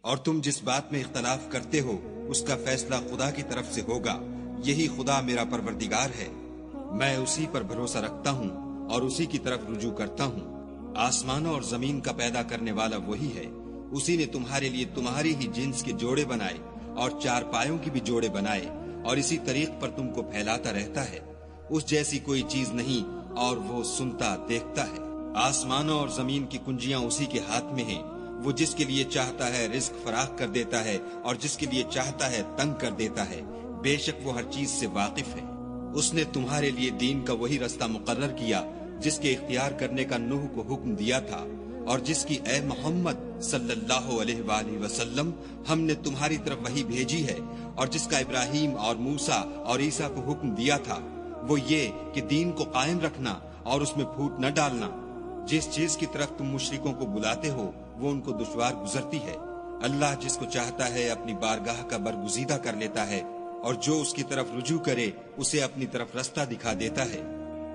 اور تم جس بات میں اختلاف کرتے ہو اس کا فیصلہ خدا کی طرف سے ہوگا، یہی خدا میرا پروردگار ہے، میں اسی پر بھروسہ رکھتا ہوں اور اسی کی طرف رجوع کرتا ہوں۔ آسمانوں اور زمین کا پیدا کرنے والا وہی ہے، اسی نے تمہارے لیے تمہاری ہی جنس کے جوڑے بنائے اور چار پایوں کی بھی جوڑے بنائے، اور اسی طریق پر تم کو پھیلاتا رہتا ہے۔ اس جیسی کوئی چیز نہیں اور وہ سنتا دیکھتا ہے۔ آسمانوں اور زمین کی کنجیاں اسی کے ہاتھ میں ہیں، وہ جس کے لیے چاہتا ہے رزق فراخ کر دیتا ہے اور جس کے لیے چاہتا ہے تنگ کر دیتا ہے، بے شک وہ ہر چیز سے واقف ہے۔ اس نے تمہارے لیے دین کا وہی رستہ مقرر کیا جس کے اختیار کرنے کا نوح کو حکم دیا تھا، اور جس کی اے محمد صلی اللہ علیہ وآلہ وسلم ہم نے تمہاری طرف وحی بھیجی ہے، اور جس کا ابراہیم اور موسیٰ اور عیسیٰ کو حکم دیا تھا، وہ یہ کہ دین کو قائم رکھنا اور اس میں پھوٹ نہ ڈالنا۔ جس چیز کی طرف تم مشرکوں کو بلاتے ہو وہ ان کو دشوار گزرتی ہے، اللہ جس کو چاہتا ہے اپنی بارگاہ کا برگزیدہ کر لیتا ہے، اور جو اس کی طرف رجوع کرے اسے اپنی طرف رستہ دکھا دیتا ہے۔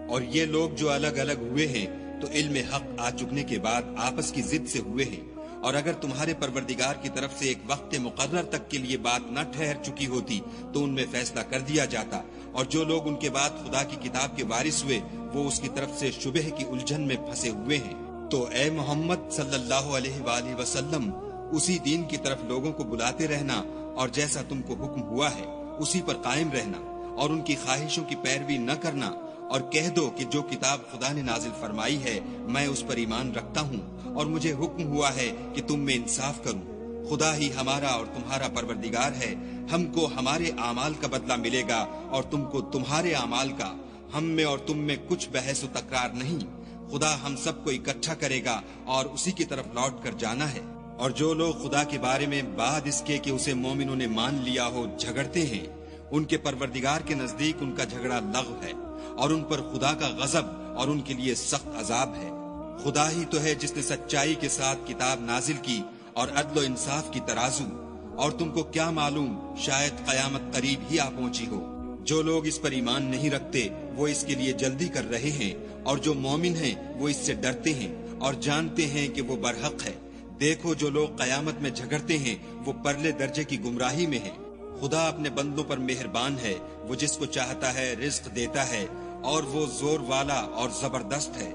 اور یہ لوگ جو الگ الگ ہوئے ہیں تو علم حق آ چکنے کے بعد آپس کی ضد سے ہوئے ہیں، اور اگر تمہارے پروردگار کی طرف سے ایک وقت مقرر تک کے لیے بات نہ ٹھہر چکی ہوتی تو ان میں فیصلہ کر دیا جاتا، اور جو لوگ ان کے بعد خدا کی کتاب کے وارث ہوئے وہ اس کی طرف سے شبہ کی الجھن میں پھنسے ہوئے ہیں۔ تو اے محمد صلی اللہ علیہ وآلہ وسلم اسی دین کی طرف لوگوں کو بلاتے رہنا، اور جیسا تم کو حکم ہوا ہے اسی پر قائم رہنا، اور ان کی خواہشوں کی پیروی نہ کرنا، اور کہہ دو کہ جو کتاب خدا نے نازل فرمائی ہے میں اس پر ایمان رکھتا ہوں، اور مجھے حکم ہوا ہے کہ تم میں انصاف کروں۔ خدا ہی ہمارا اور تمہارا پروردگار ہے، ہم کو ہمارے اعمال کا بدلہ ملے گا اور تم کو تمہارے اعمال کا، ہم میں اور تم میں کچھ بحث و تکرار نہیں۔ خدا ہم سب کو اکٹھا کرے گا اور اسی کی طرف لوٹ کر جانا ہے۔ اور جو لوگ خدا کے بارے میں بعد اس کے کہ اسے مومنوں نے مان لیا ہو جھگڑتے ہیں، ان کے پروردگار کے نزدیک ان کا جھگڑا لغو ہے، اور ان پر خدا کا غضب اور ان کے لیے سخت عذاب ہے۔ خدا ہی تو ہے جس نے سچائی کے ساتھ کتاب نازل کی اور عدل و انصاف کی ترازو، اور تم کو کیا معلوم شاید قیامت قریب ہی آ پہنچی ہو۔ جو لوگ اس پر ایمان نہیں رکھتے وہ اس کے لیے جلدی کر رہے ہیں، اور جو مومن ہیں وہ اس سے ڈرتے ہیں اور جانتے ہیں کہ وہ برحق ہے۔ دیکھو جو لوگ قیامت میں جھگڑتے ہیں وہ پرلے درجے کی گمراہی میں ہیں۔ خدا اپنے بندوں پر مہربان ہے، وہ جس کو چاہتا ہے رزق دیتا ہے، اور وہ زور والا اور زبردست ہے۔